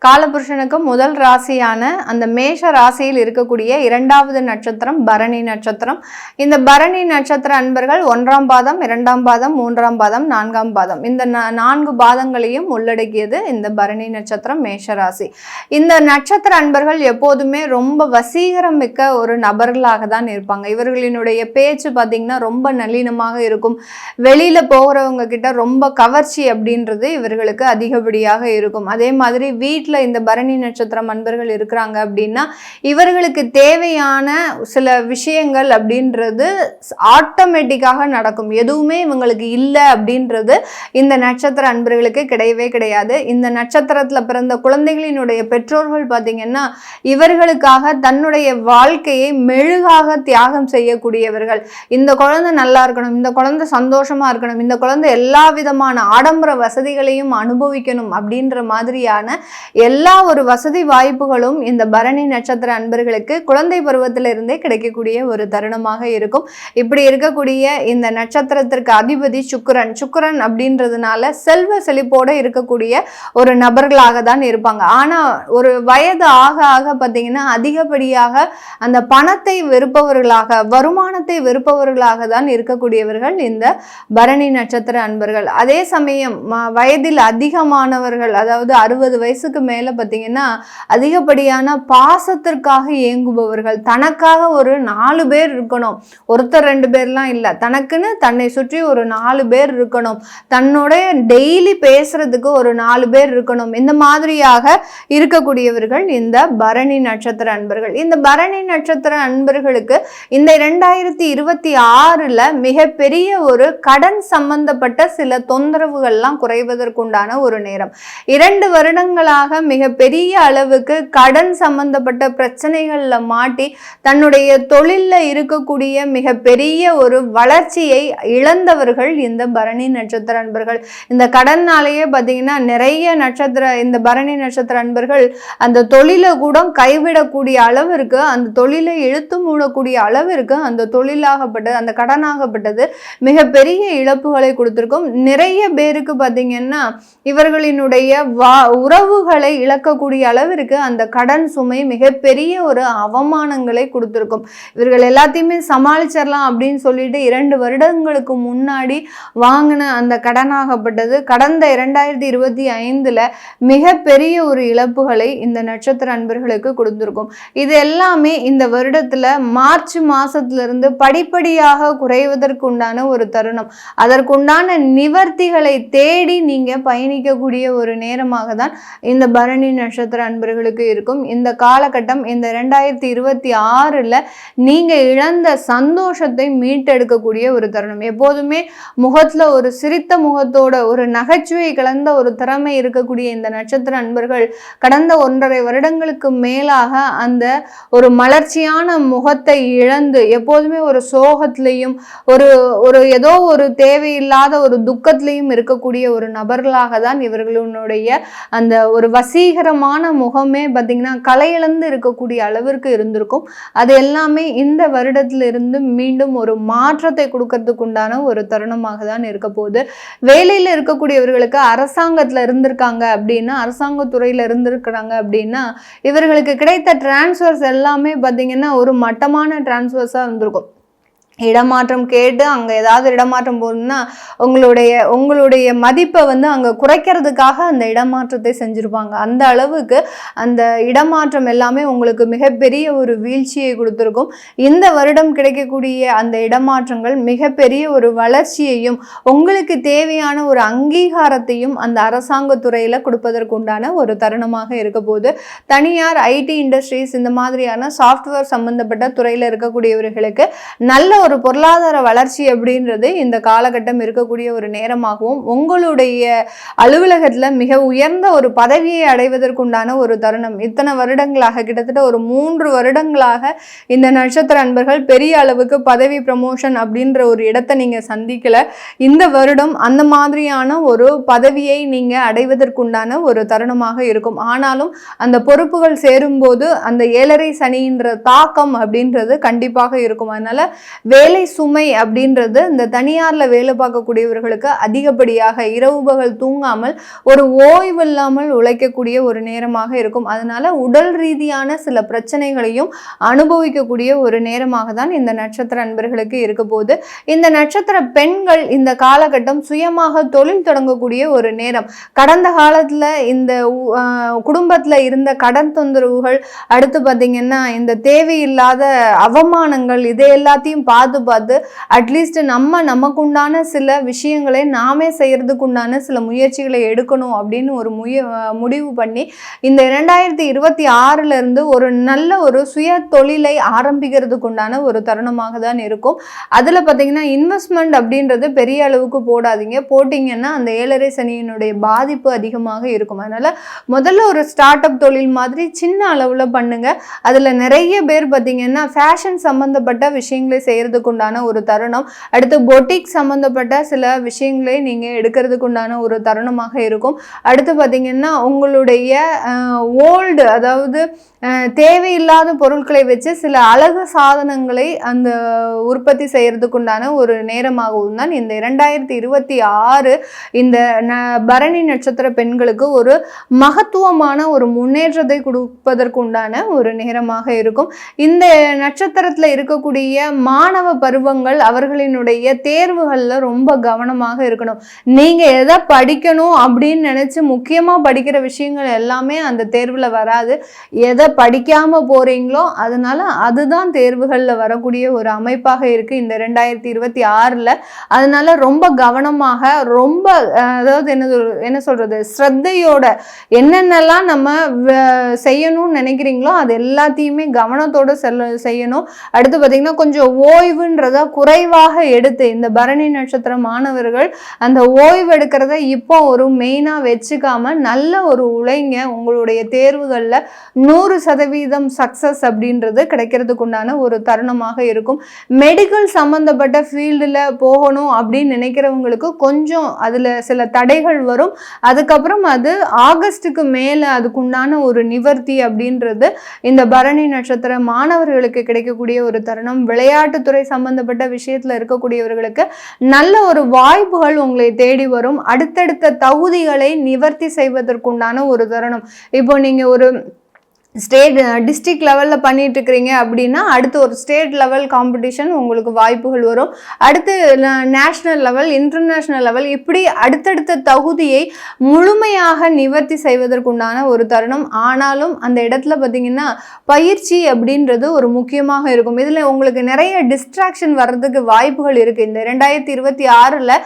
காலபுருஷனுக்கு முதல் ராசியான அந்த மேஷ ராசியில் இருக்கக்கூடிய இரண்டாவது நட்சத்திரம் பரணி நட்சத்திரம். இந்த பரணி நட்சத்திர அன்பர்கள் 1ஆம் பாதம், 2ஆம் பாதம், 3ஆம் பாதம், 4ஆம் பாதம் இந்த 4 பாதங்களையும் உள்ளடக்கியது இந்த பரணி நட்சத்திரம் மேஷ ராசி. இந்த நட்சத்திர அன்பர்கள் எப்போதுமே ரொம்ப வசீகரம் மிக்க ஒரு நபர்களாக தான் இருப்பாங்க. இவர்களினுடைய பேச்சு பார்த்தீங்கன்னா ரொம்ப நளினமாக இருக்கும். வெளியில போகிறவங்க கிட்ட ரொம்ப கவர்ச்சி அப்படின்றது இவர்களுக்கு அதிகப்படியாக இருக்கும். அதே மாதிரி வீட்டில் இந்த பரணி நட்சத்திரம் அன்பர்கள் இருக்கிறாங்க அப்படின்னா இவர்களுக்கு தேவையான சில விஷயங்கள் அப்படின்றது ஆட்டோமேட்டிக்காக நடக்கும். எதுவுமே இவங்களுக்கு இல்லை அப்படின்றது இந்த நட்சத்திர அன்பர்களுக்கு கிடையவே கிடையாது. இந்த நட்சத்திரத்துல பிறந்த குழந்தைகளினுடைய பெற்றோர்கள் பார்த்தீங்கன்னா இவர்களுக்காக தன்னுடைய வாழ்க்கையை மெழுகாக தியாகம் செய்யக்கூடியவர்கள். இந்த குழந்தை நல்லா இருக்கணும், இந்த குழந்தை சந்தோஷமா இருக்கணும், இந்த குழந்தை எல்லா விதமான ஆடம்பர வசதிகளையும் அனுபவிக்கணும் அப்படின்ற மாதிரியான எல்லா ஒரு வசதி வாய்ப்புகளும் இந்த பரணி நட்சத்திர அன்பர்களுக்கு குழந்தை பருவத்திலிருந்தே கிடைக்கக்கூடிய ஒரு தருணமாக இருக்கும். இப்படி இருக்கக்கூடிய இந்த நட்சத்திரத்திற்கு அதிபதி சுக்கிரன் அப்படின்றதுனால செல்வ செழிப்போட இருக்கக்கூடிய ஒரு நபர்களாக தான் இருப்பாங்க. ஆனா ஒரு வயது ஆக ஆக பார்த்தீங்கன்னா அதிகப்படியாக அந்த பணத்தை வெறுப்பவர்களாக, வருமானத்தை வெறுப்பவர்களாக தான் இருக்கக்கூடியவர்கள் இந்த பரணி நட்சத்திர அன்பர்கள். அதே சமயம் வயதில் அதிகமானவர்கள், அதாவது 60 வயசுக்கு மேல பார்த்தீங்கன்னா அதிகப்படியான பாசத்திற்காக ஏங்குபவர்கள். தனக்காக ஒரு 4 பேர் இருக்கணும், ஒருத்தர் 2 பேர்லாம் இல்லை, தனக்குன்னு தன்னை சுற்றி ஒரு 4 பேர் இருக்கணும், தன்னோட டெய்லி பேசுறதுக்கு ஒரு 4 பேர் இருக்கணும். இந்த மாதிரியாக இருக்கக்கூடியவர்கள் இந்த பரணி நட்சத்திர அன்பர்கள். இந்த பரணி நட்சத்திர அன்பர்களுக்கு இந்த 2026ல மிகப்பெரிய ஒரு கடன் சம்பந்தப்பட்ட சில தொந்தரவுகள்லாம் குறைவதற்குண்டான ஒரு நேரம். 2 வருடங்களாக மிகப்பெரிய அளவுக்கு கடன் சம்பந்தப்பட்ட பிரச்சனைகள்ல மாட்டி தன்னுடைய தொழில்ல இருக்கக்கூடிய மிகப்பெரிய ஒரு வளர்ச்சியை இழந்தவர்கள் இந்த பரணி நட்சத்திர அன்பர்கள். இந்த கடன்னாலேயே பார்த்தீங்கன்னா நிறைய இந்த பரணி நட்சத்திர அன்பர்கள் அந்த தொழிலை கூட கைவிடக்கூடிய அளவிற்கு, அந்த தொழிலை இழுத்து மூடக்கூடிய அளவிற்கு அந்த தொழிலாகப்பட்டது, அந்த கடனாகப்பட்டது மிகப்பெரிய இழப்புகளை கொடுத்திருக்கும். நிறைய பேருக்கு பார்த்தீங்கன்னா இவர்களினுடைய உறவுகளை இழக்கக்கூடிய அளவிற்கு அந்த கடன் சுமை மிகப்பெரிய ஒரு அவமானங்களை கொடுத்திருக்கும். இவர்கள் எல்லாத்தையுமே சமாளிச்சிடலாம் அப்படின்னு சொல்லிட்டு 2 வருடங்களுக்கு முன்னாடி வாங்கின அந்த கடனாகப்பட்டது கடந்த 2025ல மிகப்பெரிய ஒரு இழப்புகளை இந்த நட்சத்திர அன்பர்களுக்கு கொடுத்திருக்கும். இது எல்லாமே இந்த வருடத்துல மார்ச் மாசத்திலிருந்து படிப்படியாக குறைவதற்குண்டான ஒரு தருணம். அதற்குண்டான நிவர்த்திகளை தேடி நீங்க பயணிக்கக்கூடிய ஒரு நேரமாக தான் இந்த பரணி நட்சத்திர அன்பர்களுக்கு இருக்கும். இந்த காலகட்டம் இந்த 2026ல நீங்க இழந்த சந்தோஷத்தை மீட்டெடுக்கக்கூடிய ஒரு தருணம். எப்போதுமே முகத்துல ஒரு சிரித்த முகத்தோட ஒரு நகைச்சுவை கலந்த ஒரு திறமை இருக்கக்கூடிய இந்த நட்சத்திர அன்பர்கள் கடந்த 1.5 வருடங்களுக்கு மேலாக அந்த ஒரு மலர்ச்சியான முகத்தை இழந்து எப்போதுமே ஒரு சோகத்திலையும் ஒரு ஏதோ ஒரு தேவையில்லாத ஒரு துக்கத்திலையும் இருக்கக்கூடிய ஒரு நபர்களாக தான் இவர்களுடைய அந்த ஒரு வசீகரமான முகமே பார்த்தீங்கன்னா கலையிழந்து இருக்கக்கூடிய அளவிற்கு இருந்திருக்கும். அது எல்லாமே இந்த வருடத்திலிருந்து மீண்டும் ஒரு மாற்றத்தை கொடுக்கறதுக்கு உண்டான ஒரு தருணமாக தான் இருக்க போகுது. வேலையில் இருக்கக்கூடியவர்களுக்கு அரசாங்கத்தில் இருந்திருக்காங்க அப்படின்னா, அரசாங்கத்துறையில் இருந்திருக்கிறாங்க அப்படின்னா இவர்களுக்கு கிடைத்த டிரான்ஸ்ஃபர்ஸ் எல்லாமே பார்த்தீங்கன்னா ஒரு மட்டமான டிரான்ஸ்ஃபர்ஸாக இருந்திருக்கும். இடமாற்றம் கேட்டு அங்கே ஏதாவது இடமாற்றம் போகணும்னா உங்களுடைய மதிப்பை அங்கே குறைக்கிறதுக்காக அந்த இடமாற்றத்தை செஞ்சுருப்பாங்க. அந்த அளவுக்கு அந்த இடமாற்றம் எல்லாமே உங்களுக்கு மிகப்பெரிய ஒரு வீழ்ச்சியை கொடுத்துருக்கும். இந்த வருடம் கிடைக்கக்கூடிய அந்த இடமாற்றங்கள் மிகப்பெரிய ஒரு வளர்ச்சியையும் உங்களுக்கு தேவையான ஒரு அங்கீகாரத்தையும் அந்த அரசாங்கத்துறையில் கொடுப்பதற்குண்டான ஒரு தருணமாக இருக்க போது. தனியார் ஐடி இண்டஸ்ட்ரீஸ் இந்த மாதிரியான சாஃப்ட்வேர் சம்பந்தப்பட்ட துறையில் இருக்கக்கூடியவர்களுக்கு நல்ல ஒரு பொருளாதார வளர்ச்சி அப்படின்றது இந்த காலகட்டம் இருக்கக்கூடிய ஒரு நேரமாகவும், உங்களுடைய அலுவலகத்துல மிக உயர்ந்த ஒரு பதவியை அடைவதற்குண்டான ஒரு தருணம். இத்தனை வருடங்களாக, கிட்டத்தட்ட ஒரு 3 வருடங்களாக இந்த நட்சத்திர அன்பர்கள் பெரிய அளவுக்கு பதவி ப்ரமோஷன் அப்படின்ற ஒரு இடத்தை நீங்க சந்திக்கல. இந்த வருடம் அந்த மாதிரியான ஒரு பதவியை நீங்க அடைவதற்குண்டான ஒரு தருணமாக இருக்கும். ஆனாலும் அந்த பொறுப்புகள் சேரும்போது அந்த 7.5 சனின்ற தாக்கம் அப்படின்றது கண்டிப்பாக இருக்கும். அதனால வேலை சுமை அப்படின்றது இந்த தனியார்ல வேலை பார்க்கக்கூடியவர்களுக்கு அதிகப்படியாக இரவு பகல் தூங்காமல் ஒரு ஓய்வு இல்லாமல் உழைக்கக்கூடிய ஒரு நேரமாக இருக்கும். அதனால உடல் ரீதியான சில பிரச்சனைகளையும் அனுபவிக்கக்கூடிய ஒரு நேரமாக தான் இந்த நட்சத்திர அன்பர்களுக்கு இருக்க போது. இந்த நட்சத்திர பெண்கள் இந்த காலகட்டம் சுயமாக தொழில் தொடங்கக்கூடிய ஒரு நேரம். கடந்த காலத்துல இந்த குடும்பத்துல இருந்த கடன் தொந்தரவுகள், அடுத்து பார்த்தீங்கன்னா இந்த தேவையில்லாத அவமானங்கள், இதை எல்லாத்தையும் பார்த்து அட்லீஸ்ட் நமக்குண்டான சில விஷயங்களை நாமே செய்யறதுக்கு உண்டான சில முயற்சிகளை எடுக்கணும் அப்படின்னு ஒரு முடிவு பண்ணி இந்த 2026 இருந்து ஒரு நல்ல ஒரு சுய தொழிலை ஆரம்பிக்கிறதுக்கு உண்டான ஒரு தருணமாக தான் இருக்கும். அதுல பார்த்தீங்கன்னா இன்வெஸ்ட்மெண்ட் அப்படின்றது பெரிய அளவுக்கு போடாதீங்க. போட்டிங்கன்னா அந்த 7.5 சனியினுடைய பாதிப்பு அதிகமாக இருக்கும். அதனால முதல்ல ஒரு ஸ்டார்ட் அப் தொழில் மாதிரி சின்ன அளவுல பண்ணுங்க. அதுல நிறைய பேர் பார்த்தீங்கன்னா ஃபேஷன் சம்பந்தப்பட்ட விஷயங்களை செய்யறதுக்கு உண்டான ஒரு தருணம், அடுத்து பொட்டிக் சம்பந்தப்பட்ட சில விஷயங்களை நீங்க எடுக்கிறதுக்கு உண்டான ஒரு தருணமாக இருக்கும். அடுத்து பார்த்தீங்கன்னா உங்களுடைய ஓல்டு, அதாவது தேவையில்லாத பொருட்களை வச்சு சில அழகு சாதனங்களை அந்த உற்பத்தி செய்யறதுக்கு உண்டான ஒரு நேரமாகவும் தான் இந்த 2026 இந்த பரணி நட்சத்திர பெண்களுக்கு ஒரு மகத்துவமான ஒரு முன்னேற்றத்தை கொடுப்பதற்கு உண்டான ஒரு நேரமாக இருக்கும். இந்த நட்சத்திரத்துல இருக்கக்கூடிய மாணவ பருவங்கள் அவர்களினுடைய தேர்வுகள்ல ரொம்ப கவனமாக இருக்கணும். நீங்க எதை படிக்கணும் அப்படின்னு நினைச்சு முக்கியமா படிக்கிற விஷயங்கள் எல்லாமே அந்த தேர்வுல வராது. எதை படிக்காம போறீங்களோ அதனால அதுதான் தேர்வுகள்ல வரக்கூடிய ஒரு அமைப்பாக இருக்கு இந்த 2026. அதனால ரொம்ப கவனமாக, ரொம்ப அதாவது என்ன சொல்றது, ஸ்ரத்தையோட என்னென்னலாம் நம்ம செய்யணும்னு நினைக்கிறீங்களோ அது எல்லாத்தையுமே கவனத்தோட செய்யணும். அடுத்து பார்த்தீங்கன்னா கொஞ்சம் ஓய்வுன்றத குறைவாக எடுத்து இந்த பரணி நட்சத்திர மாணவர்கள் அந்த ஓய்வு எடுக்கிறத இப்போ ஒரு மெயினா வச்சுக்காம நல்ல ஒரு உழைங்க. உங்களுடைய தேர்வுகள்ல 100% சக்சஸ் அப்படின்றது கிடைக்கிறதுக்கு உண்டான ஒரு தருணமாக இருக்கும். மெடிக்கல் சம்பந்தப்பட்ட ஃபீல்டுல போகணும் அப்படின்னு நினைக்கிறவங்களுக்கு கொஞ்சம் அதுல சில தடைகள் வரும். அதுக்கப்புறம் அது ஆகஸ்டுக்கு மேல அதுக்குண்டான ஒரு நிவர்த்தி அப்படின்றது இந்த பரணி நட்சத்திர மாணவர்களுக்கு கிடைக்கக்கூடிய ஒரு தருணம். விளையாட்டுத்துறை சம்பந்தப்பட்ட விஷயத்துல இருக்கக்கூடியவர்களுக்கு நல்ல ஒரு வாய்ப்புகள் உங்களை தேடி வரும். அடுத்தடுத்த தகுதிகளை நிவர்த்தி செய்வதற்குண்டான ஒரு தருணம். இப்போ நீங்க ஒரு டிஸ்ட்ரிக்ட் லெவலில் பண்ணிட்டு இருக்கிறீங்க அப்படின்னா அடுத்து ஒரு ஸ்டேட் லெவல் காம்படிஷன் உங்களுக்கு வாய்ப்புகள் வரும். அடுத்து நேஷ்னல் லெவல், இன்டர்நேஷ்னல் லெவல், இப்படி அடுத்தடுத்த தகுதியை முழுமையாக நிவர்த்தி செய்வதற்குண்டான ஒரு தருணம். ஆனாலும் அந்த இடத்துல பார்த்தீங்கன்னா பயிற்சி அப்படின்றது ஒரு முக்கியமாக இருக்கும். இதில் உங்களுக்கு நிறைய டிஸ்ட்ராக்ஷன் வர்றதுக்கு வாய்ப்புகள் இருக்குது. இந்த 2026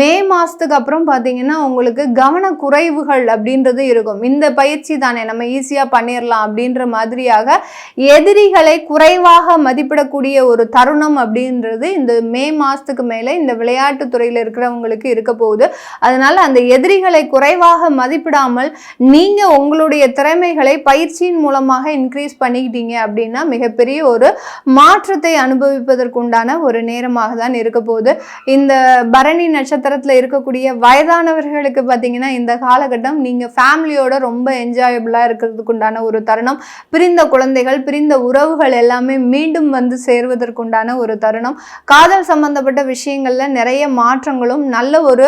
மே மாதத்துக்கு அப்புறம் பார்த்தீங்கன்னா உங்களுக்கு கவன குறைவுகள் அப்படின்றது இருக்கும். இந்த பயிற்சி தானே நம்ம ஈஸியாக பண்ணிடலாம் அப்படின்ற மாதிரியாக எதிரிகளை குறைவாக மதிப்பிடக்கூடிய ஒரு தருணம் அப்படின்றது இந்த மே மாசத்துக்கு மேலே இந்த விளையாட்டு துறையில் இருக்கிறவங்களுக்கு இருக்க போகுது. அதனால அந்த எதிரிகளை குறைவாக மதிப்பிடாமல் நீங்க உங்களுடைய திறமைகளை பயிற்சியின் மூலமாக இன்க்ரீஸ் பண்ணிக்கிட்டீங்க அப்படின்னா மிகப்பெரிய ஒரு மாற்றத்தை அனுபவிப்பதற்குண்டான ஒரு நேரமாக தான் இருக்க போகுது. இந்த பரணி நட்சத்திரத்துல இருக்கக்கூடிய வயதானவர்களுக்கு பார்த்தீங்கன்னா இந்த காலகட்டம் நீங்க ஃபேமிலியோட ரொம்ப என்ஜாயபிளா இருக்கிறதுக்கு உண்டான ஒரு தருணம். பிரிந்த குழந்தைகள், பிரிந்த உறவுகள் எல்லாமே மீண்டும் வந்து சேர்வதற்குண்டான ஒரு தருணம். காதல் சம்பந்தப்பட்ட விஷயங்கள்ல நிறைய மாற்றங்களும் நல்ல ஒரு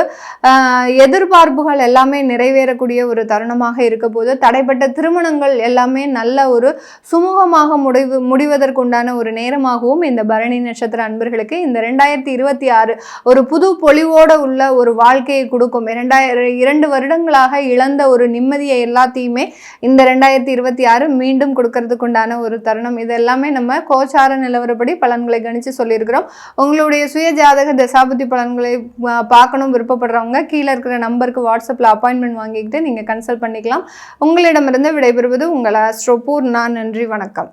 எதிர்பார்ப்புகள் எல்லாமே நிறைவேறக்கூடிய ஒரு தருணமாக இருக்க போது. தடைப்பட்ட திருமணங்கள் எல்லாமே நல்ல ஒரு சுமூகமாக முடிவதற்குண்டான ஒரு நேரமாகவும் இந்த பரணி நட்சத்திர அன்பர்களுக்கு இந்த 2026 ஒரு புது பொலிவோட உள்ள ஒரு வாழ்க்கையை கொடுக்கும். 2 வருடங்களாக இழந்த ஒரு நிம்மதியை எல்லாத்தையுமே இந்த 2026 மீண்டும் கொடுக்கறதுக்கு உண்டான ஒரு தருணம். இது எல்லாமே நம்ம கோச்சார நிலவரப்படி பலன்களை கணிச்சு சொல்லியிருக்கிறோம். உங்களுடைய சுய ஜாதக தசாபுத்தி பலன்களை பார்க்கணும் விருப்பப்படுறவங்க கீழே இருக்கிற நம்பருக்கு வாட்ஸ்அப்பில் அப்பாயின்மெண்ட் வாங்கிக்கிட்டு நீங்கள் கன்சல்ட் பண்ணிக்கலாம். உங்களிடமிருந்து விடைபெறுவது உங்கள் ஆஸ்ட்ரோ பூர்ணா. நன்றி, வணக்கம்.